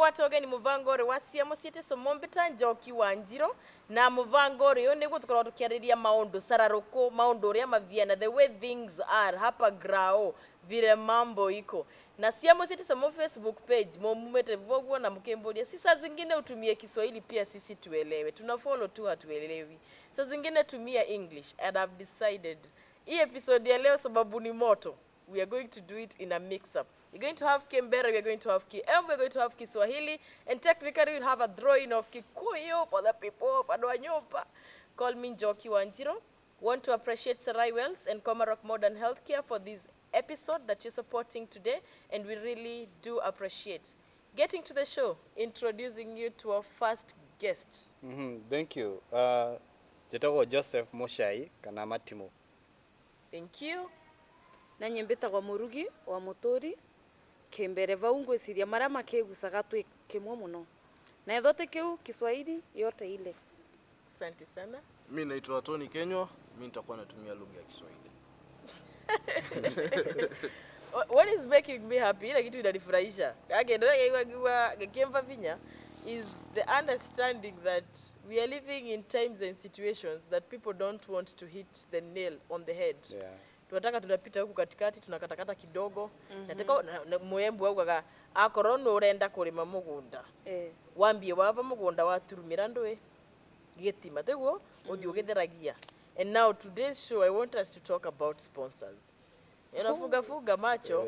watoge ni muvangore wa Siamo City Somombita Njoki Wanjiro na muvangore yo niguo tukorwo tukiariria maundu sararuko maundu ria maviana the way things are hapa grao vile mambo iko na Siamo City Somo Facebook page mumete voguo na mkembodia si saa zingine utumie Kiswahili pia sisi tuelewe tuna follow tu hatuelewi saa zingine tumia English and I've decided hii episode ya leo sababu ni moto we are going to do it in a mix-up. We're going to have Kimbera, we're going to have Kiembe, we're going to have Kiswahili, and technically we'll have a drawing of Kikuyu for the people of Adwanyopa. Call me Njoki Wanjiro. Want to appreciate Sarai Wells and Komarok Modern Healthcare for this episode that you're supporting today, and we really do appreciate. Getting to the show, introducing you to our first guest. Thank you. Jetogo Joseph Moshai, Kanamatimo. Thank you. Na nyembeta kwa murugi wa motori Kimbere vaungu siria mara makegusaga twi kimwe muno na ethote kiu Kiswahili yote ile. Asante sana. Mimi naitwa Tony Kenywa, mimi nitakuwa natumia lugha ya Kiswahili. What is making me happy na kitu inanifurahisha akiwa Kemva Vinya is the understanding that we are living in times and situations that people don't want to hit the nail on the head. Yeah. Tunataka tunapita huku katikati tunakatakata kidogo nataka moyembu waugaga akorono urenda kurima mugunda wambie wava mugunda waturumira ndwe gitima teguo uthi ugitheragia and now today's show I want us to talk about sponsors fuga macho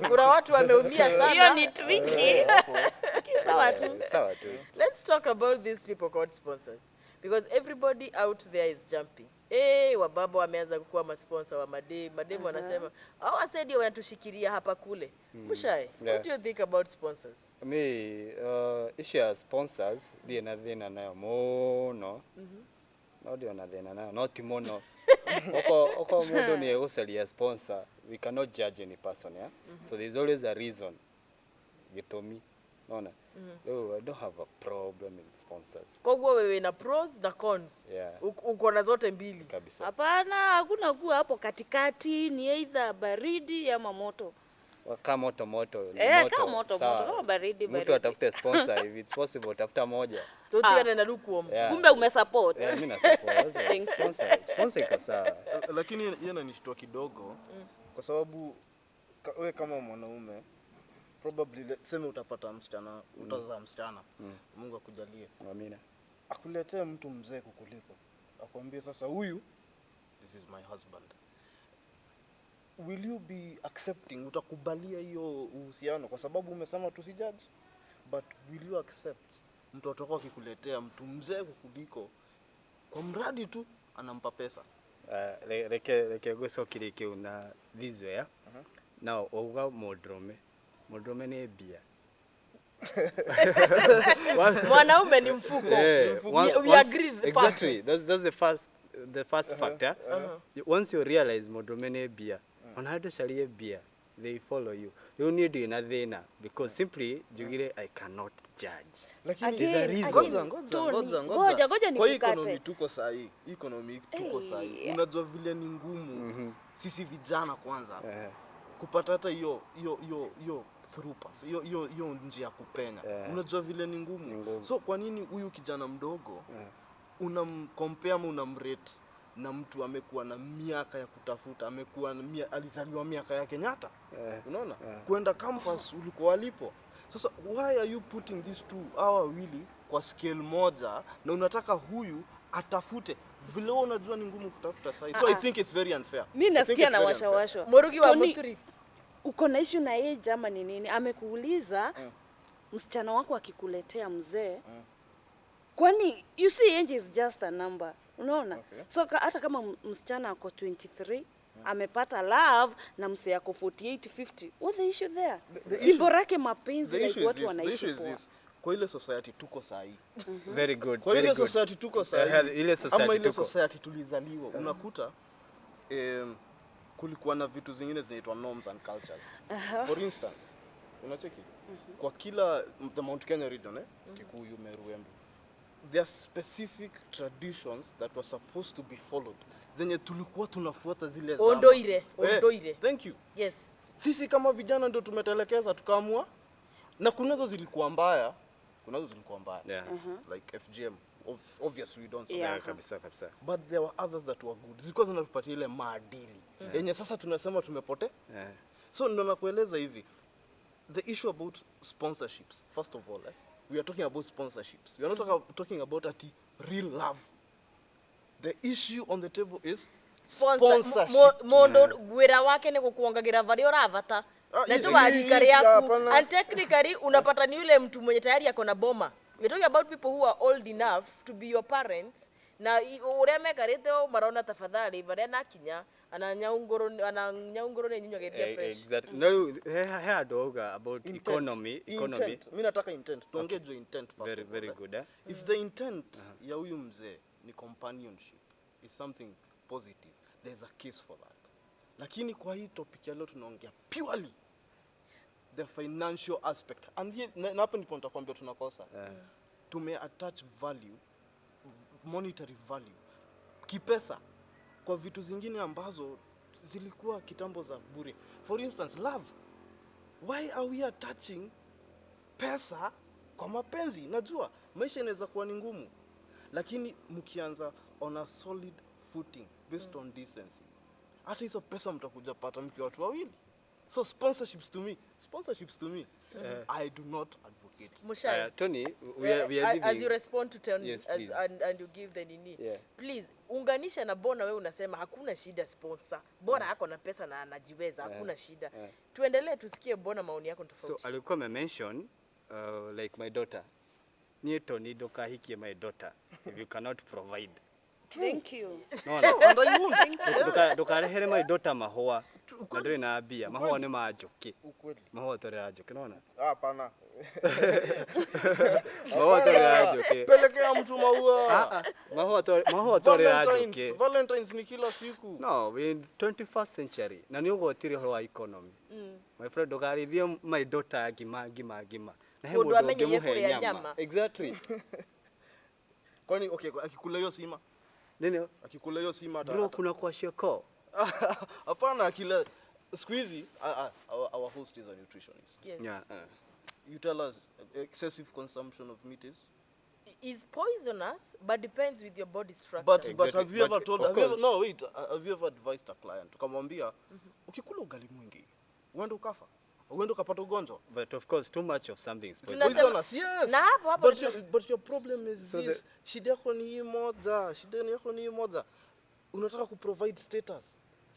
kuna watu wameumia sana hiyo ni tricky sawa tu let's talk about these people called sponsors because everybody out there is jumping. Wababa wameanza kuwa masponsor wa mademu wanasema hawa saidi wanatushikilia hapa kule. Mushai, what do you think about sponsors? Issue sponsors die na thina nayo muno. No dio na thina nayo not mono. Oko mundu ni egucaria sponsor, we cannot judge any person, yeah? So there's always a reason. Gitomi. Naona. I don't have a problem with sponsors. Kogwa wewe na pros na cons. Yeah. Uko na zote mbili. Kabisa. Hapana, hakuna kuwa hapo katikati ni either baridi ama moto. Kama moto. Kama moto, kama baridi. Mtu atafute sponsor if it's possible tafuta moja. Tutigane na lukuom. Kumbe umesupport. Yeah, mimi na support. Sponsor iko sawa. Lakini yeye ananishtua kidogo kwa sababu wewe kama mwanaume probably sema utapata msichana, utazaa msichana. Mungu akujalie. Amina. Akuletee mtu mzee kukuliko. Akwambie sasa huyu this is my husband. Will you be accepting? Utakubalia hiyo uhusiano kwa sababu umesema tusijudge? But will you accept mtoto wako akikuletea mtu mzee kukuliko kwa mradi tu anampa pesa? Reke guso kiriki una this way, now ouga modrome ni bia. Mwanaume ni mfuko. We agree exactly. That's the first factor. Once you realize modrome ni bia, on how to sharia bia, they follow you. You need nothing because simply jugire I cannot judge. Lakini is a reason. Ngoja kwa economy tuko sahi. Unajua vile ni ngumu. Sisi vijana kwanza. Kupata hata hiyo through pass. Hiyo njia kupenya. Unajua vile ni ngumu. So kwa nini huyu kijana mdogo unamcompare ama unamrate na mtu amekuwa na miaka ya kutafuta, alizaliwa miaka ya Kenyatta? Unaona? Kwenda campus uliko walipo. Sasa why are you putting these two wawili kwa scale moja na unataka huyu atafute vile unajua ni ngumu kutafuta sasa? So I think it's very unfair. Mimi nasikia na washa. Morugi wa Muturi. Uko na issue na yeye jama ni nini? Amekuuliza msichana wako akikuletea mzee. Kwani you see age is just a number. Unaona? Okay. So hata kama msichana ako 23 amepata love na mse yako 48 50, what's the issue there? Simbo rake mapenzi like watu wanaishi kwa. Kwa ile society tuko sahi. Very good. Kwa ile society tuko sahi. Ile society tulizaliwa unakuta kulikuwa na vitu zingine zinaitwa norms and cultures. For instance, unacheki kwa kila the Mount Kenya region Kikuyu, Meru, Embu, there are specific traditions that were supposed to be followed. Zenye tulikuwa tunafuata zile zama. Ondoire. Ondoire. Thank you. Yes. Sisi kama vijana ndio tumetelekeza tukaamua Na kunazo zilikuwa mbaya. Yeah. Like FGM. Obviously we don't support. Yeah. Kabisa. But there were others that were good. Zilikuwa zinatupatia ile maadili. Yenye sasa tunasema tumepotea. Yeah. So ndo nakueleza hivi. The issue about sponsorships, first of all, we are talking about sponsorships. We are not talking about real love. The issue on the table is sponsorship. Mondo gwira wake ni kukuongagira varia uravata. Na tu barikari yaku. And technically unapata ni yule mtu mwenye tayari yako na boma. We're talking about people who are old enough to be your parents. Na uria mekarite o marona tafadhali varia nakinya ananyaungoro ne nyinyo gedia fresh. Exactly. No, here doga about economy. Mimi nataka intent. Tuongee juu intent first. Very good. If the intent ya huyu mzee ni companionship, is something positive, there's a case for that. Lakini kwa hii topic ya leo tunaongea purely the financial aspect. And na hapo ndipo nitakwambia tunakosa. Tume attach value, monetary value, kipesa kwa vitu zingine ambazo zilikuwa kitambo za bure. For instance, love. Why are we attaching pesa kwa mapenzi? Najua maisha inaweza kuwa ni ngumu, lakini mkianza on a solid footing based on decency, hata hizo pesa mtakuja pata mkiwa watu wawili. So sponsorships to me, I do not advocate. Mushai, Tony, we are living... As you respond to Tony, yes, and you give the nini. Yeah. Please, unganisha na Bona wewe unasema hakuna shida sponsor. Bora yako na pesa na anajiweza, hakuna shida. Tuendelee tusikie Bona maoni yako tofauti. So alikuwa mention like my daughter. Nie Tony dokahikie my daughter if you cannot provide. Thank you. No. Dokarehere my daughter mahua. Nadoi na abia. Mahua ni majoke. Ukweli. Mahua tore ajoke, unaona? Hapana. Mahua tore ajoke. Pelekea mtu maua. Mahua tore ajoke. Valentine's ni kila siku. No, we in 21st century. Na ni ugotire ho economy. My friend dokarithia my daughter gima. Na he Mundu amenye kuria nyama. Exactly. Kwani okay, akikula hiyo sima? Nini? Akikula hiyo sima bro, kuna kwa shoko. Hapana, akila squeezy. Our host is a nutritionist. Yes. Yeah. You tell us excessive consumption of meat is poisonous, but depends with your body structure. But Exactly. have you ever But told? of course. Have you ever advised a client? Ukamwambia ukikula ugali mwingi uende ukafa, uende ukapata ugonjwa. But of course, too much of something is Tunasema- Poisonous, yes. Na hapo But your problem is So this. Shida yako ni hii moja. Unataka ku provide status.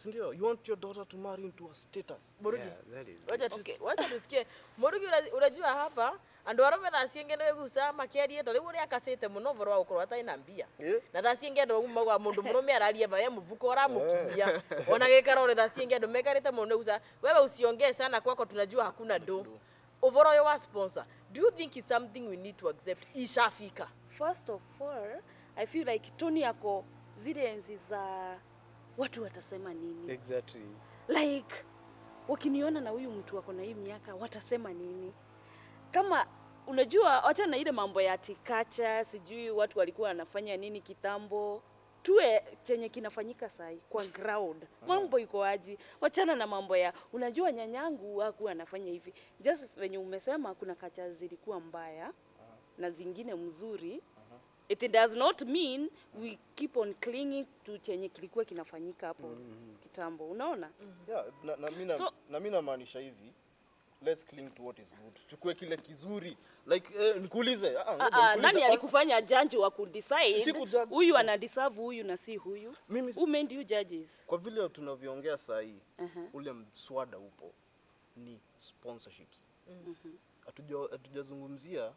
Si ndio? You want your daughter to marry into a status. Murugi. Yeah, that is. Wacha tusikie. Murugi unajua hapa andu arome thacienge no gusa makiarie to riu ria akasete muno voro wa ukorwa ta ina mbia. Na thacienge ndo uma gwa mundu murume ararie bare muvuko uramukiria. Ona gikara ore thacienge ndo mekarite muno gusa wewe usiongee sana kwako tunajua hakuna do. Ovoro yo wa sponsor. Do you think it's something we need to accept? Ishafika. First of all, I feel like Tony yako zile enzi za watu watasema nini? Exactly. Like wakiniona na huyu mtu wako na hii miaka watasema nini? Kama unajua acha na ile mambo ya tikacha, sijui watu walikuwa wanafanya nini kitambo. Tuwe chenye kinafanyika sahi kwa ground. Mambo iko aje? Wachana na mambo ya unajua nyanyangu hakuwa anafanya hivi. Just venye umesema kuna kacha zilikuwa mbaya na zingine mzuri. It does not mean we keep on clinging to chenye kilikuwa kinafanyika hapo kitambo. Unaona? Yeah, na mimi namaanisha hivi. Let's cling to what is good. Chukue kile kizuri. Like nikuulize, nani alikufanya judge wa kudecide Sikujudge. huyu ana deserve huyu na si huyu? Mimi Who made you judges? kwa vile tunavyoongea saa hii, ule mswada upo ni sponsorships. Hatujazungumzia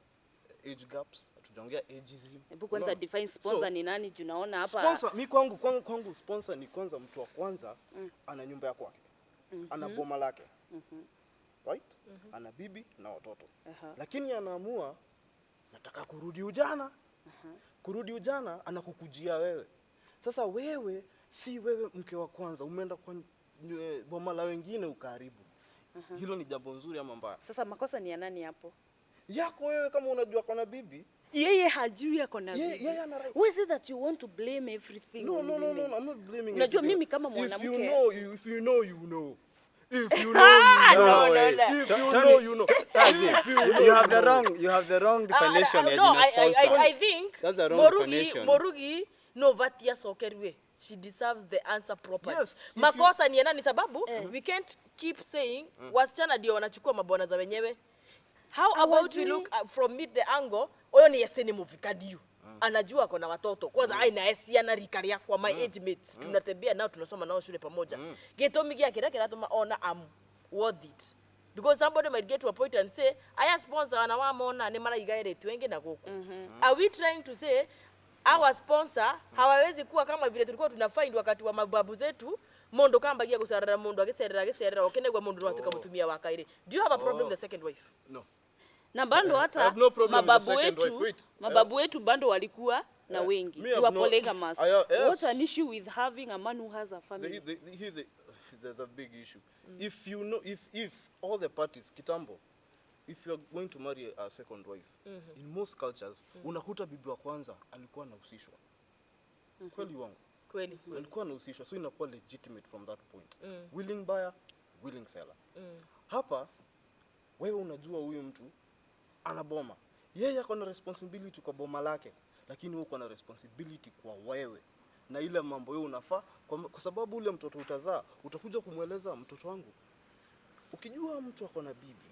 age gaps, hatujaongea ageism. Hebu kwanza define sponsor ni nani? Tunaona hapa Sponsor, mi kwangu sponsor ni kwanza mtu wa kwanza ana nyumba ya kwake. Ana boma lake. Right? Ana bibi na watoto. Lakini anaamua nataka kurudi ujana. Kurudi ujana anakukujia wewe. Sasa wewe si wewe mke wa kwanza, umeenda kwa boma la wengine ukaribu. Hilo ni jambo nzuri ama mbaya? sasa makosa ni ya nani hapo? Yako wewe kama unajua kuna bibi. Yeye hajui ako na bibi. Yeye ana right. Why is it that you want to blame everything? No, I'm not blaming. Unajua everything. mimi kama mwanamke If you know, you know. If you know, you know. No way. If you know, you know. If you know, You have the wrong definition ya No, jina sponsor. I think That's the wrong definition. Morugi no vatia sokerwe. She deserves the answer properly. Yes, if Makosa ni nani sababu we can't keep saying wasichana ndio wanachukua mabwana za wenyewe. How about we look from it the angle oyo ni yeseni muvikadiu. Anajua ako na watoto. Kwanza aina esiana rika ria kwa my age mates. Tunatembea nao tunasoma nao shule pamoja. Getomi gia kira kira tuma ona am worth it. Because somebody might get to a point and say, aya sponsor na wamona ni mara igairetu wenge na goku. Are we trying to say our sponsor hawawezi kuwa kama vile tulikuwa tunafind wakati wa mababu zetu mondo kambagia gusarara mondo ageserera okenegwa mondo no ataka mutumia wakaire. Do you have a problem with the second wife? No. Na bando I hata have no problem with the mababu second wife. wetu Wait. mababu wetu bando walikuwa na wengi. Me You have are no- polygamous. yes. What's an issue with having a man who has a family? There's a big issue. If you know, if all the parties, kitambo, if you're going to marry a second wife, in most cultures, unakuta bibi wa kwanza alikuwa anahusishwa. Kweli wangu. Kweli. Alikuwa anahusishwa, so inakuwa legitimate from that point. Willing buyer, willing seller. Hapa wewe unajua huyu mtu ana boma. Yeye ako na responsibility kwa boma lake, lakini wewe uko na responsibility kwa wewe. Na ile mambo wewe unafaa kwa sababu ule mtoto utazaa, utakuja kumweleza mtoto wangu. Ukijua mtu ako na bibi,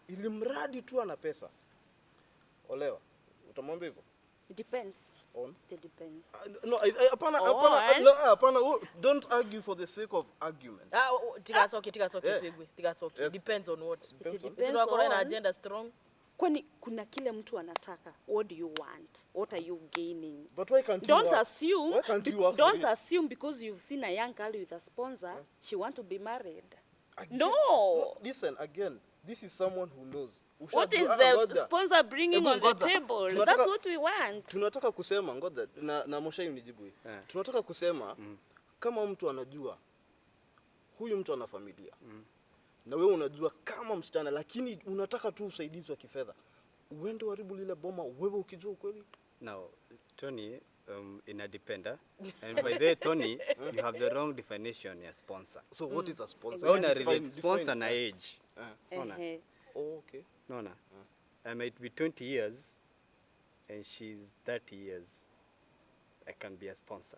ili mradi tu ana pesa, olewa. Utamwambia hivyo? It depends. On? It depends. No, hapana, don't argue for the sake of argument. Tigasoki Yeah. pigwe. Tigasoki. Yes. Depends on what. It Is depends it na on agenda strong? kwani kuna kile mtu anataka. What do you want? What are you gaining? But why can't you Don't work? assume. Why can't you work for Don't it? assume because you've seen a young girl with a sponsor, she want to be married. Again, No. Listen, again, this is someone who knows. What is Ushajua- the ngoja. sponsor bringing Ebu on the ngoja. table? Tunataka- That's what we want. Tunataka kusema ngoja na Moshai unijibu hii. Tunataka kusema kama mtu anajua huyu mtu ana familia. Na wewe unajua kama msichana lakini unataka tu usaidizi wa kifedha. Uende uharibu lile boma wewe ukijua ukweli? Now, Tony, inadependa. And by the way, Tony, you have the wrong definition ya sponsor. So what is a sponsor? Wewe una Define- relate sponsor define- na age. Ona. Ehe. Oh, okay. Nona. I might be 20 years and she's 30 years. I can be a sponsor.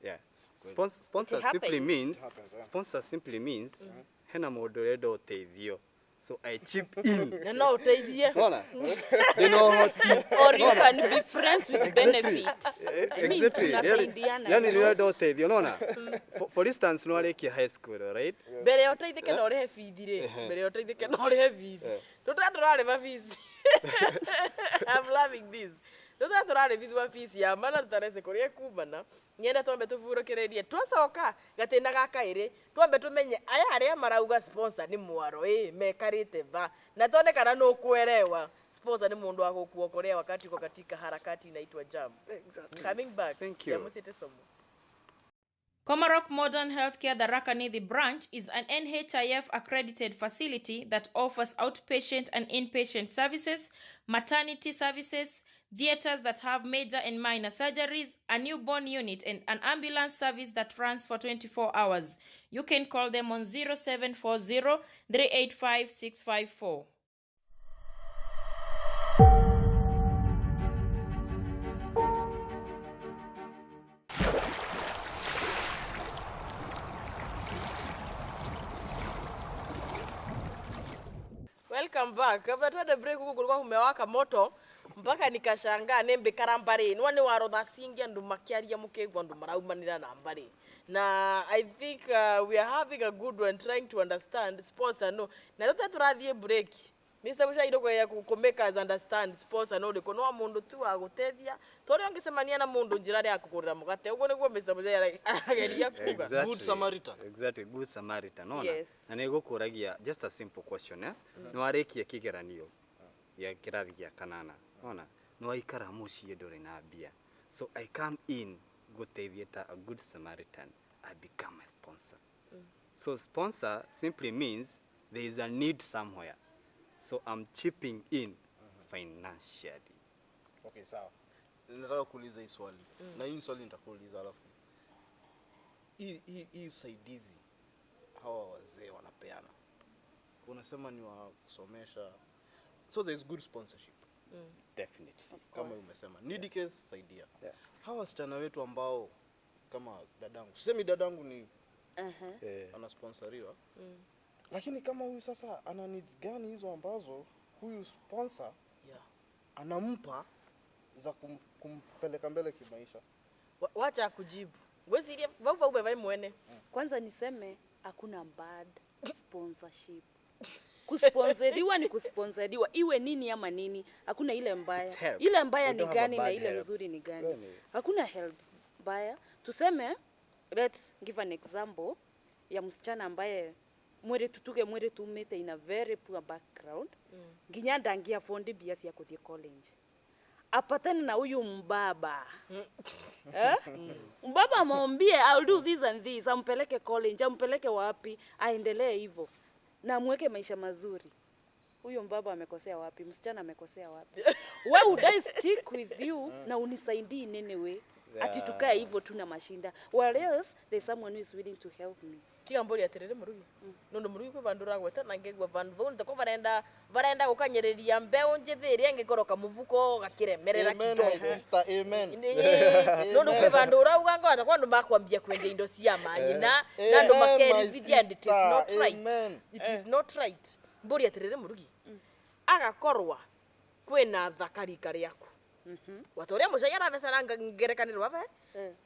Yeah. Sponsor It simply happens. means It happens, yeah. sponsor simply means hena mundu urenda uteithio. So I chip in. Na no uteithie. Nona. They know how to. Or you can be friends with benefits. Exactly. tunasaidiana, Yani you know? urenda uteithio nona. For instance, no arekia high school, right? Mbere ya uteithike na urehe bithi ri. Mbere ya uteithike na urehe bithi. Tutatũrarĩha bithi. I'm loving this. Tutatũrarĩha bithi ya mana tutarese kũrĩa kumana. Nyenda twambe tũburũkĩrĩrie. Twacoka gatĩna gaka ĩrĩ. Twambe tũmenye aya arĩa marauga sponsor nĩ mwaro mekarĩte ba. Na tuone kana nũ kuelewa. Sponsor ni mundu wa kuokolea wakati uko katika harakati inaitwa jam. Exactly. Coming back. Thank you. Siamusite somo. Komarok Modern Healthcare Tharaka-Nithi branch is an NHIF accredited facility that offers outpatient and inpatient services, maternity services, theaters that have major and minor surgeries, a newborn unit, and an ambulance service that runs for 24 hours. You can call them on 0740 385 654. Welcome back. Kabla tuende break huko kulikuwa kumewaka moto mpaka nikashangaa nembe karambari. Nwane warotha singi andu makiaria mukegwa andu maraumanira na mbari. Na I think we are having a good one trying to understand sponsor no. Na yote turathie break. Mr. Bushairo kwa ya kumeka as understand sponsor no liko no mundu tu wa gutethia. Tore ongisemania na mundu njira ya kugurira mugate. Ugo niguo Mr. Bushairo ageria kuga. Exactly. Good Samaritan. Exactly, good Samaritan. Nona. Yes. Na nigukuragia just a simple question, eh? No arekia kigeranio ya kirathi gya kanana. Nona. No aikara muciĩ ndũrĩ na mbia. So I come in guteithia ta a good Samaritan. I become a sponsor. So sponsor simply means there is a need somewhere. So I'm chipping in financially. Okay, sawa. Nataka kuuliza hii swali. Na hii swali nitakuuliza alafu. Hii usaidizi hawa wazee wanapeana. Unasema ni wa kusomesha. So there is good sponsorship. Definitely. Kama umesema. Needy case saidia. Yeah. Hawa wasichana wetu ambao kama dadangu. Sisemi dadangu ni anasponsoriwa. Lakini kama huyu sasa ana needs gani hizo ambazo huyu sponsor anampa za kumpeleka mbele kimaisha? Wacha kujibu. Wewe vauva ube mwene. Kwanza niseme hakuna bad sponsorship. Kusponsoriwa ni kusponsoriwa, iwe nini ama nini, hakuna ile mbaya. Ile mbaya ni gani na ile mzuri ni gani? Hakuna help mbaya. Tuseme, let's give an example ya msichana ambaye mwere tumete in a very poor background. Nginya ndangia fondi biasi ya kuthie college. Apatane na huyu mbaba. Mbaba amwambie I'll do this and this, ampeleke college, ampeleke wapi, aendelee hivyo. Na mweke maisha mazuri. Huyo mbaba amekosea wapi? Msichana amekosea wapi? Why would I stick with you na unisaidii nene we? Ati tukae hivyo tuna mashinda. Or else there's someone who is willing to help me. Tiga mbori aterere murugi. Nondo murugi ko bandura gweta nangegwa vanvu ndako varenda gukanyereria mbeu njithiri angikoroka muvuko gakiremerera kidogo. Sister, amen. Nondo ko bandura ugango atakwa ndo bakwambia kwende indo cia manyina na ndo makerithia and it is not right. It is not right. Mbori aterere murugi. Agakorwa kwina thakari kari yaku. Watoria mushayara vesaranga ngerekanirwa ve.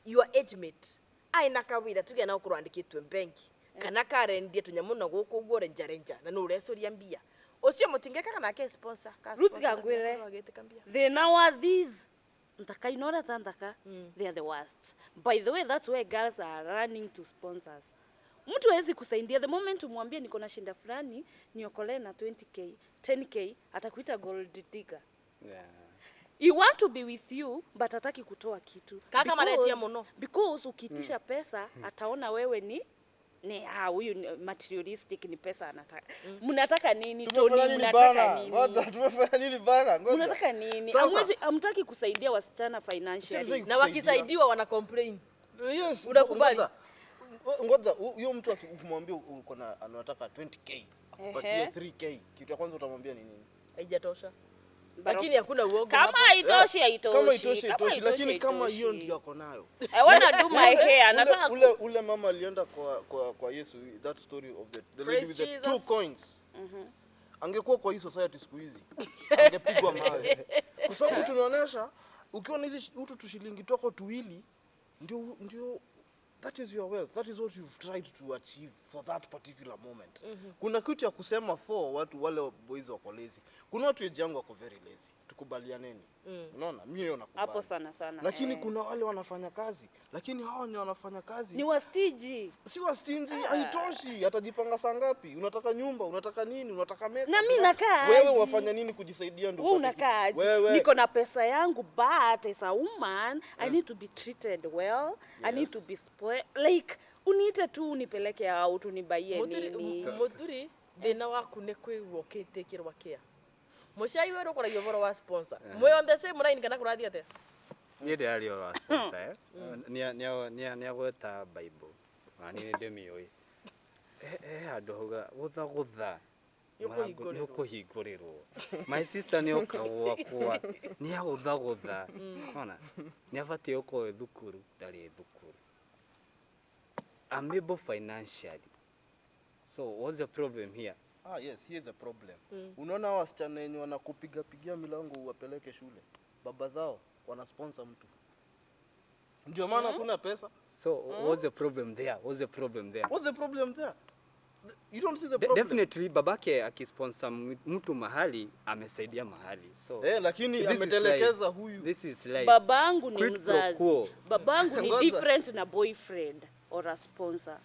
Your age mate. Aina kawira tugia na ukurandikitwe benki. Kana karendie tunyamuna guku gore njarenja na no resoria mbia. Ucio mutingeka kana ke sponsor ka Ruth Gangwire. They now are these. Ntakainora tandaka. They are the worst. By the way, that's why girls are running to sponsors. Mtu hawezi kusaidia the moment umwambie niko na shinda fulani niokolee na 20k, 10k atakuita gold digger. Yeah. He want to be with you but hataki kutoa kitu. Kaka maretia muno. Because ukitisha pesa ataona wewe ni huyu materialistic, ni pesa anataka. Mnataka nini? Toni mnataka nini? Ngoja tumefanya nini bana? Ngoja. Mnataka nini? Hamtaki kusaidia wasichana financially. Na wakisaidiwa wana complain. Yes. Unakubali? Ngoja huyo mtu akimwambia uko na anataka 20k, akupatie 3k. Kitu ya kwanza utamwambia ni nini? Haijatosha. Lakini hakuna uoga. Kama haitoshi haitoshi. Kama haitoshi, lakini kama hiyo ndio yako nayo. I wanna do my hair. Nataka ule mama alienda kwa Yesu, that story of the lady with the 2 coins. Angekuwa kwa hii society siku hizi angepigwa mawe. Kwa sababu tunaonesha ukiwa na hizi utu tushilingi toko tuwili ndio that is your wealth. That is what you've tried to achieve for that particular moment. Kuna kitu ya kusema for watu wale boys wako lazy. Kuna watu ejangu wako very lazy. Tukubalianeni. Unaona? Mimi hiyo nakubali. hapo sana. Lakini kuna wale wanafanya kazi. Lakini hao wenye wanafanya kazi ni wastiji. Si wastinji, haitoshi. Atajipanga saa ngapi? Unataka nyumba, unataka nini? Unataka meka. Na mimi nakaa. Wewe wafanya nini kujisaidia ndio? Wewe unakaa. Niko na pesa yangu but as a woman I need to be treated well. Yes. I need to be spoiled. Like uniite tu unipeleke out unibaie nini. Muturi thina waku ne kwigwo kitikirwa kia. Mushai wero koragio boro wa sponsor. Mwe on the same line kana kurathia te. Ni ndio alio wa sponsor. Ni agweta Bible. Ani ndio mioi. Adoga gutha. Yuko higurirwo. My sister ni okagwa kwa. Ni agutha. Ona. Ni abatie uko thukuru, ndari thukuru. I'm able financially. So what's the problem here? Yes, here's a problem. Unaona wasichana wenye wanakupiga milango uwapeleke shule. Baba zao wana sponsor mtu. Ndio maana kuna pesa. So what's the problem there? What's the problem there? You don't see the problem. Definitely babake akisponsor mtu mahali amesaidia mahali. So lakini ametelekeza huyu. This is like babangu ni mzazi. Babangu ni different na boyfriend or a sponsor.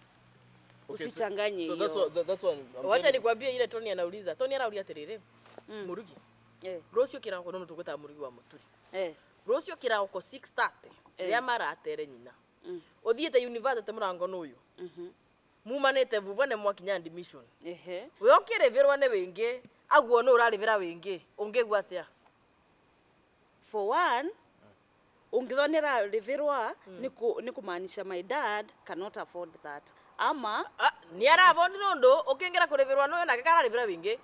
Usichanganye hiyo. So that's what wacha nikwambie ile Tony anauliza. Tony anauliza terere. Murugi. Rocio kirako no tukweta murugi wa muturi. Rocio kirako 6:30. Ya mara atere nyina. Othiete university murango nuyu. Mumanete vuvane mwakinya admission. We okireverwa ne wingi, aguo no urarivira wingi. Ungegwa atia? For one, ungithonera reverwa ni kumaanisha my dad cannot afford that ama ni aravondi nundu ukingera kureverwa no na kara revera wingi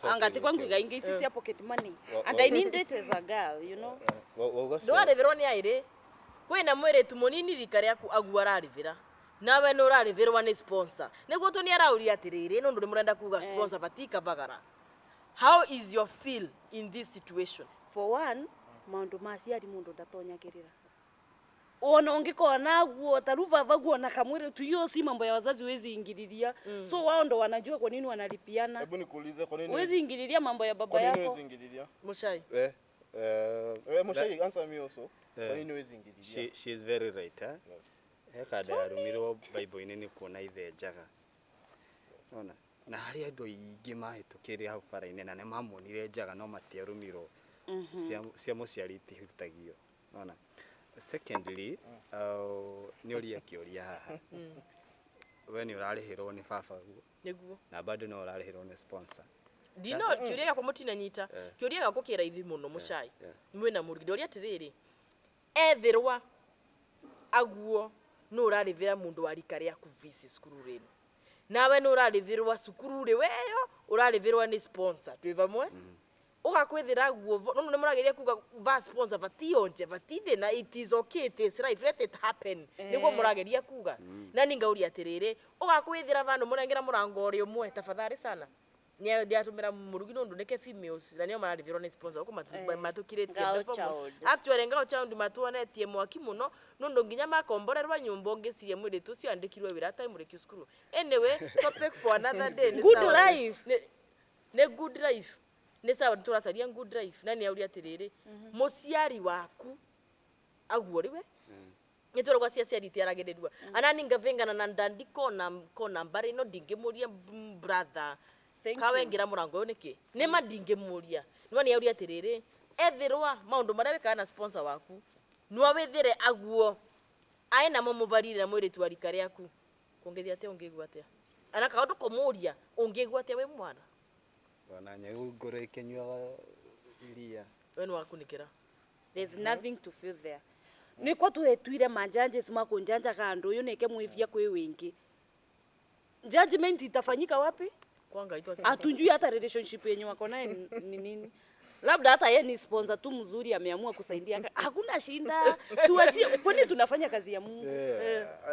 angati kwangu igaingi ici cia pocket money and I need it as a girl, you know. ndo areverwa ni aire kwina mwiritu munini rika riaku agua ararevera nawe no urareverwa ni sponsor niguo tu ni arauria atiriri nundu ni murenda kuga sponsor batika bagara. How is your feel in this situation? For one, maundu maciari mundu ndatonyagirira. Ona ungikona guo taruva vaguo na kamwire tu, hiyo si mambo ya wazazi, wezi ingililia. So wao ndo wanajua kwa nini wanalipiana. Hebu nikuulize kwa nini wezi ingililia mambo ya baba yako. Kwa nini wezi ingililia? Mushai. Mushai, answer me also. Kwa nini wezi ingililia? She is very right, eh? Kada yarumirwo Bible-ini ni kuona ithenjaga. Ona na hari andu aingi mahitukire hau bara-ini na nĩmamuonire njaga no matiarumirwo cia mũciari itihutagio. Ona secondly, ni uria kĩũria haha. We nĩ ũrarĩhĩrwo nĩ baba guo nĩguo na bado no ũrarĩhĩrwo nĩ sponsor. Dino kĩũria gĩakwa mũtina nyita kĩũria gĩakwa kĩ raithi mũno Muchai mwĩna mũrigithia ũrĩa atirĩrĩ ethirwa aguo no ũrarĩhĩra mũndũ wa rika rĩaku visi cukuru rĩnu nawe no ũrarĩhĩrwa cukuru rĩ weyo ũrarĩhĩrwa nĩ sponsor twĩ vamwe ugakwithira guo no nĩ mũrageria kuga va sponsor vationje vatithe na it is okay, it is right, let it happen niguo mũrageria kuga na ninga uri atiriri ugakwithira vandu mũrengera mũrango ũrĩ ũmwe tafadhali sana ni atumira murugi no nduneke females na nio mararĩhĩrwo nĩ sponsor uko matukirĩtie actually ngao child matuonetie mwaki muno no ndo nginya makomborerwa nyumba ngicirie mwĩrĩ tu cio andikirwe wira time muri school. Anyway, topic for another day. Good life ne good life ni sawa turacaria good life na ni auri atiriri muciari waku aguo riwe ni turagwa cia ciari tiaragererua anani ngavengana na ndandiko na kona mbari no ndingimuria brother kawengira murango niki ni mandingimuria no ni auri atiriri ethirwa maundu maria wikana sponsor waku no withire aguo aina mumuvarire mwiri tu arika riaku kungithia ate ungigwa ate ana kaundu kumuria ungigwa ate we mwana wana nyau ngoro ikinyuaga iria wenu wakunikira there's nothing to feel there. Ni kwa tu etuire manjanjes makunjanja kando uyu nike mwivia kwi wingi judgment itafanyika wapi kwanga itwa atunjui hata relationship yenye wako naye ni nini. Labda hata yeye ni sponsor tu mzuri ameamua kusaidia hakuna shinda tuachie kwani tunafanya kazi ya Mungu.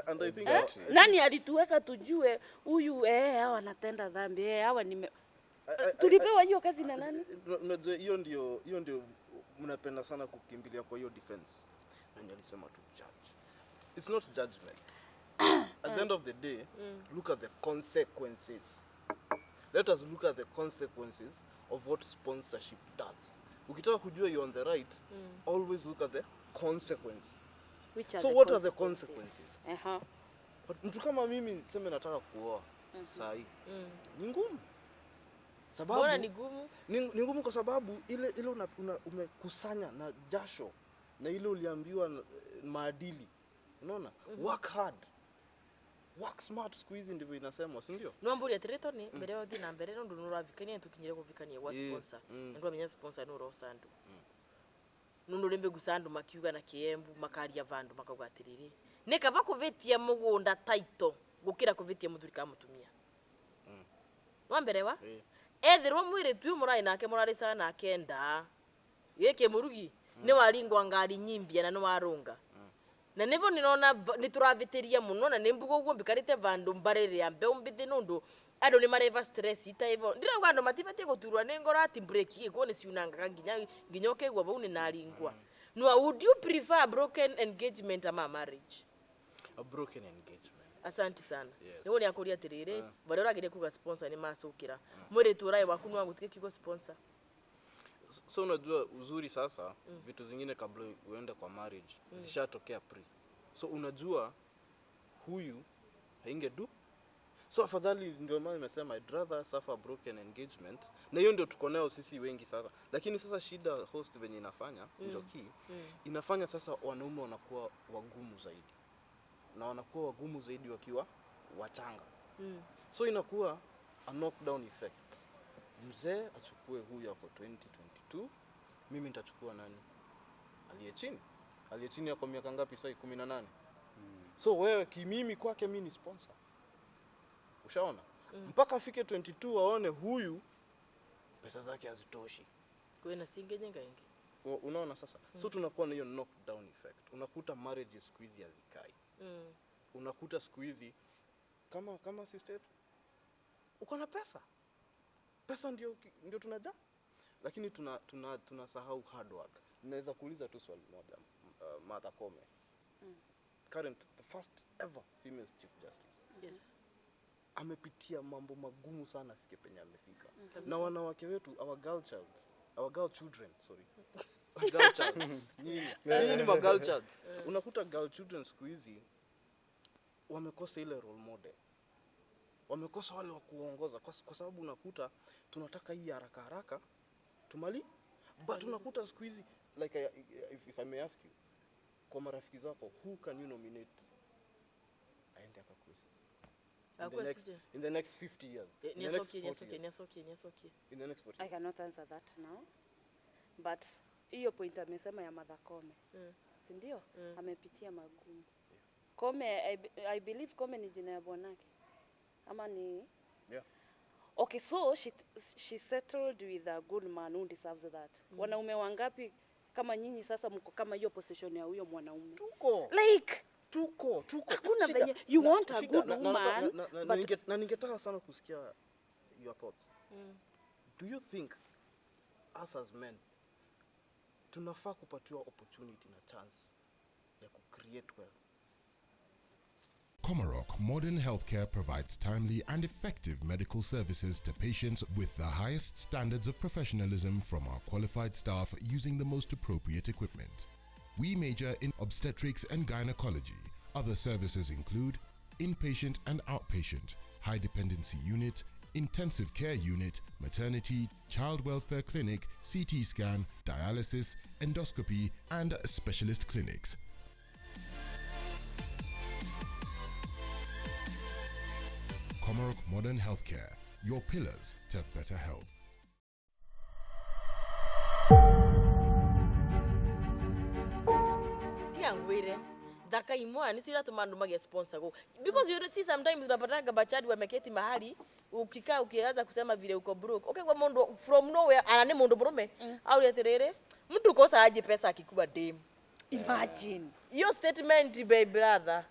And I think nani alituweka tujue huyu hawa anatenda dhambi hawa nime tulipewa hiyo kazi na nani? Unajua hiyo ndio mnapenda sana kukimbilia kwa hiyo defense. Nani alisema tu judge. It's not judgment. At the end of the day, look at the consequences. Let us look at the consequences of what sponsorship does. Ukitaka kujua you're on the right, always look at the consequence. So what are the consequences? But mtu kama mimi niseme nataka kuoa sahi. Ni ngumu. Sababu mbona ni ngumu? Ni ngumu kwa sababu ile umekusanya na jasho na ile uliambiwa maadili. Unaona? Work hard. Work smart squeeze ndivyo inasemwa, si ndio? Nwamburi atirito ni mbere yo thina mbere no ndu nuravikania tukinyire kuvikania wa sponsor. Ndu amenya sponsor no ro sandu. Nundu rimbe gusandu makiuga na kiembu makaria vandu makauga atiriri. Ni kava kuvitia mugunda title gukira kuvitia muthuri ka mutumia. Wambere wa? Ethirwo mwire tu murai nake murari sana kenda. Yeke murugi ni waringwa ngari nyimbia na no warunga. Na nivo ninona nituravitiria muno na nimbugo guo mbikarite vandu mbarere ya mbe umbithi nundu andu ni mareva stress ita hivyo ndirauga andu mativatie guturwa ni ngoro ati break iko ni ciunanga nginya ukegwa vau ni naringwa. No, would you prefer a broken engagement ama marriage? A broken engagement. Asante sana. Niwo ni akuria atiriri bari uragire kuga sponsor ni macukira mwiri tu urai waku no agutike kigo sponsor. So unajua uzuri sasa vitu zingine kabla uende kwa marriage zishatokea pre. So unajua huyu haingedu. So afadhali ndio maana nimesema I'd rather suffer a broken engagement. Na hiyo ndio tuko nayo sisi wengi sasa. Lakini sasa shida host venye inafanya ndio inafanya sasa wanaume wanakuwa wagumu zaidi. Na wanakuwa wagumu zaidi wakiwa wachanga. So inakuwa a knockdown effect. Mzee achukue huyu hapo 2022, mimi nitachukua nani aliye chini. aliye chini yako miaka ngapi sasa? 18. So wewe kimimi kwake mimi ni sponsor. Ushaona? Mpaka afike 22 aone huyu pesa zake hazitoshi. Kwena singejenga ingi. Unaona sasa? So tunakuwa na hiyo knockdown effect. Unakuta marriage siku hizi hazikai. Unakuta siku hizi kama sister uko na pesa. Pesa ndio tunajaa. Lakini tunasahau hard work. Naweza kuuliza tu swali moja, Martha Koome. The first ever female chief justice. Yes. Amepitia mambo magumu sana afike penye amefika. Na wanawake wetu, our girl children. Nyinyi ni ma girl child. Unakuta girl children siku hizi wamekosa ile role model. Wamekosa wale wa kuongoza kwa sababu unakuta tunataka hii haraka tumali, but unakuta siku hizi like if I may ask you, kwa marafiki zako, who can you nominate aende akakusi in the next 50 years? In the next 40 years. I cannot answer that now. But hiyo point amesema ya Martha Koome. Si ndio? Amepitia magumu. Koome, I believe Koome ni jina ya bwanake. Ama ni Yeah. Okay, so she settled with a good man who deserves that. Wanaume wangapi kama nyinyi sasa mko kama hiyo position ya huyo mwanaume? Tuko. Hakuna venye you want a good woman. Na ningetaka sana kusikia your thoughts. Do you think us as men tunafaa kupatiwa opportunity na chance ya ku create wealth? Comarock Modern Healthcare provides timely and effective medical services to patients with the highest standards of professionalism from our qualified staff using the most appropriate equipment. We major in obstetrics and gynecology. Other services include inpatient and outpatient, high dependency unit, intensive care unit, maternity, child welfare clinic, CT scan, dialysis, endoscopy, and specialist clinics. Comarock Modern Healthcare, your pillars to better health. Tiangwire daka imwani sira tumandu mage sponsor go because you see sometimes unapatanga bachadi wameketi mahali ukikaa ukianza kusema vile uko broke. Okay, kwa mondo from nowhere anane mondo brome au yaterere mtu kosa aje pesa akikuba dem. Imagine Your statement baby brother.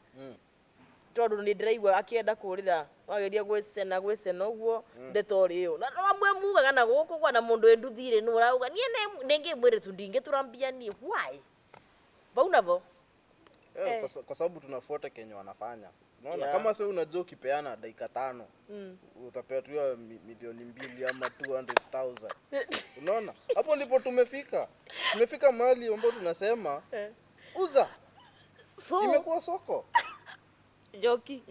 Tondu ni ndiraigua akienda kurira wageria gwicena uguo ndetori iyo na amwe mugaga na guku kwa na mundu enduthire nu urauga nie nenge mwire tu ndingiturambia ni why baunavo Kwa sababu tunafuata Kenya wanafanya. Unaona kama sasa unajua ukipeana dakika 5 utapewa tu milioni 2 ama 200,000. Unaona? Hapo ndipo tumefika. Tumefika mahali ambapo tunasema uza. so Imekuwa soko. Joki.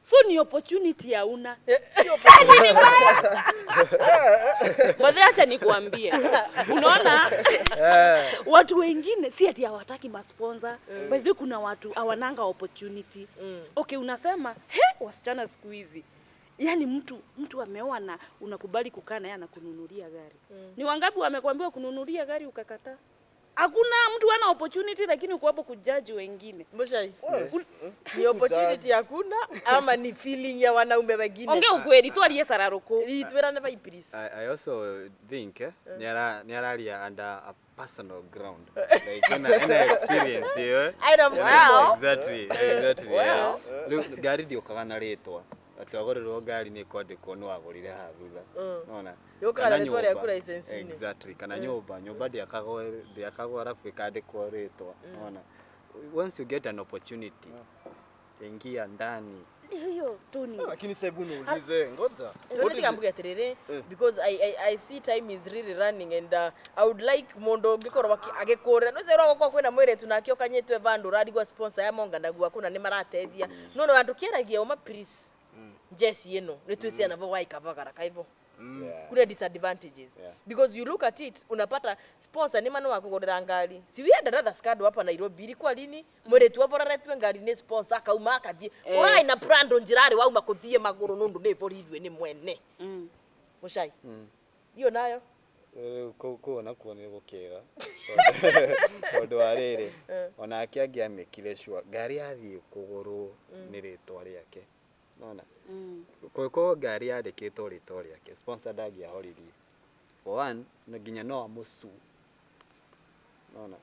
So ni opportunity ya una. Baadhi acha nikuambie. Unaona? Watu wengine si ati hawataki masponsor. Baadhi kuna watu hawananga opportunity. Okay, unasema, wasichana siku hizi. Yaani mtu ameoa na unakubali kukaa naye anakununulia gari. Ni wangapi wamekwambia kununulia gari ukakataa? Hakuna mtu ana opportunity lakini uko hapo kujudge wengine. Mboshai. Ni opportunity hakuna ama ni feeling ya wanaume wengine. Ongea ukweli tu aliye sararoko. Itwerane by please. I also think niararia under a personal ground. Like in experience here. I don't know. Exactly. Yeah. Look, gari ndio kana retwa. Atwagorerwo gari ni kwandikwo no agurire ha thutha. Unaona? Yokana retwa ya kula license ni. Exactly. Kana nyumba ndiakagwo arafu ikandikwo retwa. Unaona? Once you get an opportunity, ingia ndani. Hiyo Tony. Lakini sasa uniulize ngoja. What is atirere because I see time is really running and I would like mondo gikorwa agikore no zero gukwa kwina mwire tunakio kanyetwe vandu radigwa sponsor ya monga ndagwa kuna ni marateithia no andu kieragia uma please Jesse eno nitwisi na bwa ikavagara kaivo kuna disadvantages because you look at it unapata sponsor ni manu wakugorera ngari si we had another scandal hapa Nairobi ilikuwa lini mwire tu avoraretwe ngari ni sponsor akauma akathie urai na brando njirari wauma kuthie maguru nundu ni voridwe ni mwene mushai hiyo nayo kuona kuone gukira tondu wa riri onake angiamikire sure ngari yathie kugurwo ni ritwa riake nona ko ngari yandikitwo ritwa riake sponsor ndagiahoririe one na nginya no amusu nona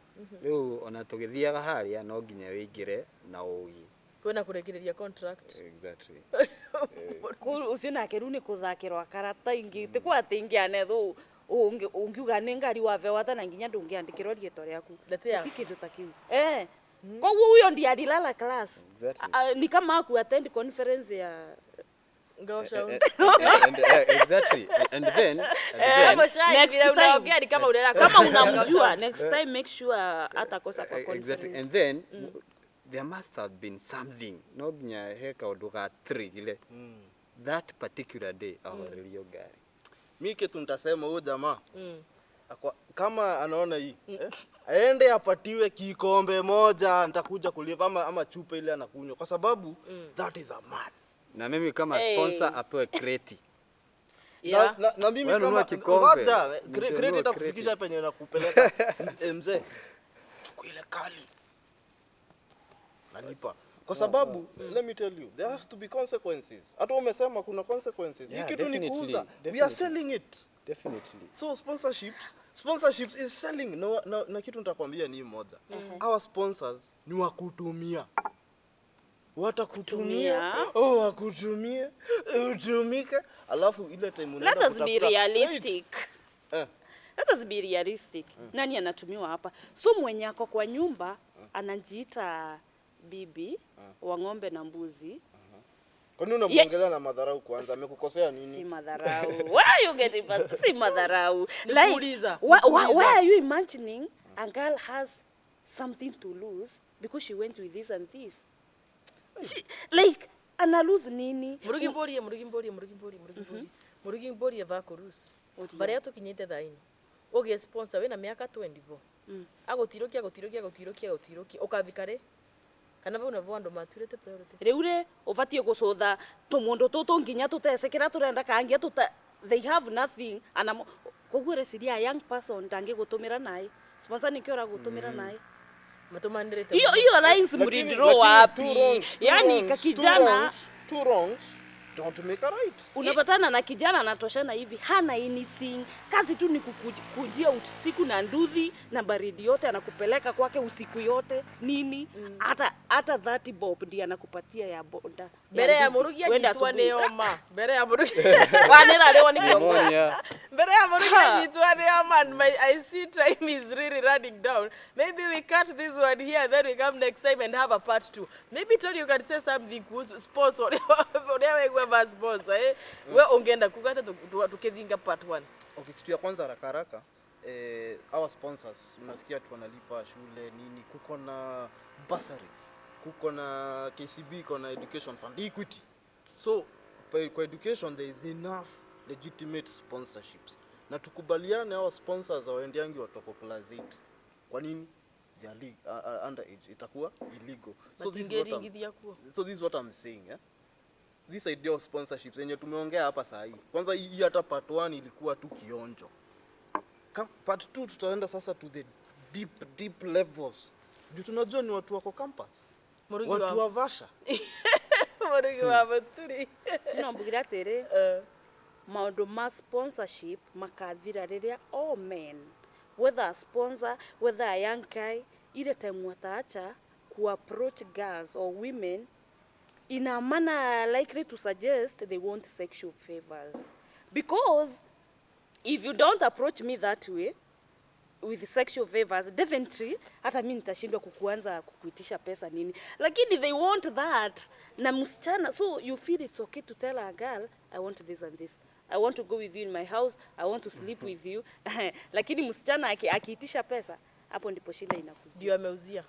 riu ona tugithiaga haria no nginya wingire na ugi kwena kurekereria contract exactly ucio nake riu ni kuthakirwa karata ingi ti kwa ati ingi anethu ungiuga ni ngari wavewata na nginya ndungiandikirwo rieto riaku kindu ta kiu koguo huyo ndiye alilala class ni kama aku attend conference ya ngosha exactly and then kama unamjua next time make sure atakosa kwa conference exactly and then there must have been something no ginya heka undu ga trigile that particular day ahorelio gari. Mimi kitu nitasema huyo jamaa kama anaona hii aende apatiwe kikombe moja nitakuja kulipa ama chupa ile anakunywa kwa sababu that is a man. Na mimi kama sponsor apewe kreti. Na mimi kama ngoja kreti itakufikisha penye nakupeleka mzee. Chukua ile kali. Nalipa. Kwa sababu let me tell you there has to be consequences. Hata umesema kuna consequences. Hii kitu ni kuuza. We are selling it. Definitely. So sponsorships is selling. Na kitu nitakwambia ni moja. Our sponsors ni wa kutumia. Watakutumia, wakutumia, utumike, alafu ile time unaenda kutafuta. Let us be realistic. Let us be realistic. Nani anatumiwa hapa? So mwenye ako kwa nyumba anajiita bibi wa ng'ombe na mbuzi. Kwa nini unamuongelea na madharau kwanza? Amekukosea nini? Si madharau. Why you getting past? Si madharau. Like why are you imagining a girl has something to lose because she went with this and this? She, like ana lose nini? Murugi mbori vakurusi. Baria tukinyite thaini. Oge sponsor we na miaka 24. Agotirokia ukavikare. Kana vau navo andu maturite priority. Riure ubatie gucutha tumundu tutu nginya tutesekera turenda kangia they have nothing ana koguo reciria young person ndangi gutumira naye. Sponsor nikiora gutumira naye. Matumandirite. Hiyo lines mridro wapi? Yani kakijana two wrongs don't make a right. Unapatana na kijana anatoshana hivi hana anything. Kazi tu ni kukujia usiku na nduthi na baridi yote anakupeleka kwake usiku yote nini? Hata 30 bob ndiye anakupatia ya boda. Mbere ya murugi anyitwa ni oma. Mbere ya murugi. Wanera leo ni kiongoza. Mbere ya murugi anyitwa ni oma. I see time is really running down. Maybe we cut this one here then we come next time and have a part 2. Maybe Tony you can say something kuhusu sponsor. Kwa sponsor wewe ungeenda kukata tukithinga part 1. Okay, kitu ya kwanza haraka our sponsors unasikia tu wanalipa shule nini, kuko na bursary, kuko na KCB, kuko na education fund, Equity. So kwa education there is enough legitimate sponsorships. Na tukubaliane our sponsors waendeangi watoko class 8. Kwa nini? They are underage, itakuwa illegal. So this is what I'm saying, This idea of sponsorships yenye tumeongea hapa saa hii. Kwanza hii hata part 1 ilikuwa tu kionjo. Part 2 tutaenda sasa to the deep levels. Ndio tunajua ni watu wako campus. Watu wa Vasha. Murugi wa Baturi. Tunambugira tere. Maundu ma sponsorship makathira riria all men, whether a sponsor, whether a young guy, ile time wataacha ku approach girls or women in a manner likely to suggest they want sexual favors. Because if you don't approach me that way with sexual favors, definitely hata mimi nitashindwa kukuanza kukuitisha pesa nini. Lakini they want that na msichana, so you feel it's okay to tell a girl I want this and this. I want to go with you in my house, I want to sleep with you. Lakini msichana akiitisha pesa, hapo ndipo shida inakuja. Ndio ameuzia.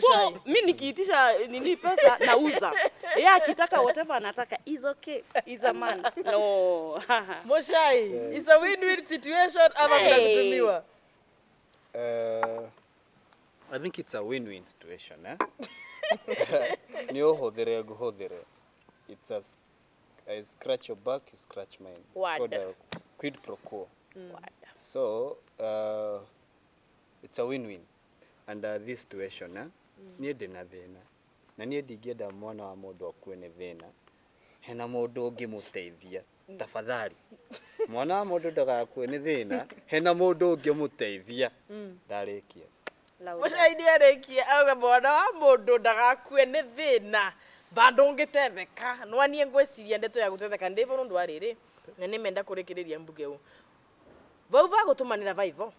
So, mimi nikiitisha nini pesa nauza. Yeye akitaka whatever anataka is okay. Is a man. No. Moshai, it's a win-win situation ama kuna kutumiwa. I think it's a win-win situation, Ni uhodhere guhodhere. It's I scratch your back, you scratch mine. Wada. Quid pro quo. Wada. So it's a win-win under this situation. Niĩ ndĩna thĩna na niĩ ndingĩenda mwana wa mũndũ akue nĩ thĩna, hena mũndũ ũngĩmũteithia tafadhali. Mwana wa mũndũ ndagakue nĩ thĩna, hena mũndũ ũngĩmũteithia. Ndarĩkia. Mũcaidi arĩkia auga mwana wa mũndũ ndagakue nĩ thĩna bandũ ũngĩtetheka. No niĩ ngwĩciria ndeto ya gũtetheka ndĩvo nũndũ wa rĩrĩ na nĩmenda kũrĩkĩrĩria mbuge ũũ. Vau va gũtũmanĩra vaivo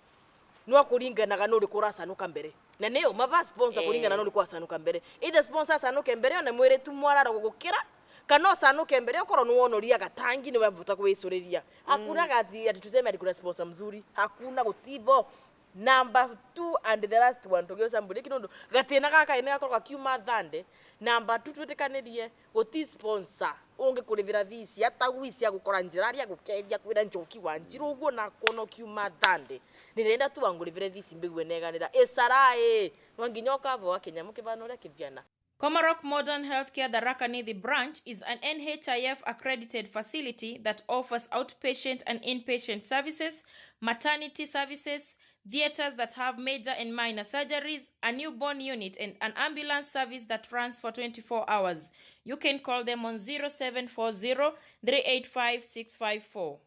no kũringanaga nũrĩ kũracanũka mbere. Na nĩyo mava sponsor kũringana nũrĩ kũracanũka mbere. Either sponsor acanũke mbere ona mwĩrĩtu mwarara gũgũkĩra kana ucanuke mbere ukorwo ni wonoria gatangi ni wavuta kuicuriria. Hakuna gati ati tuseme alikula sponsor mzuri. Hakuna gutivo. Number 2 and the last one tugiosa mburi kinondo gatina gaka ine gakorwo kiuma thande. Number 2 twetekanirie guti sponsor unge kurivira visi hata gwisi ya gukora njiraria gukethia kwira njoki wa njiru uguo na kono kiuma thande. Nirenda tu angurivire visi mbigwe neganira esarae wanginyoka vo akenyamu kibano ria kiviana. Komarok Modern Healthcare Tharaka Nithi branch is an NHIF accredited facility that offers outpatient and inpatient services, maternity services, theaters that have major and minor surgeries, a newborn unit, and an ambulance service that runs for 24 hours. You can call them on 0740 385 654.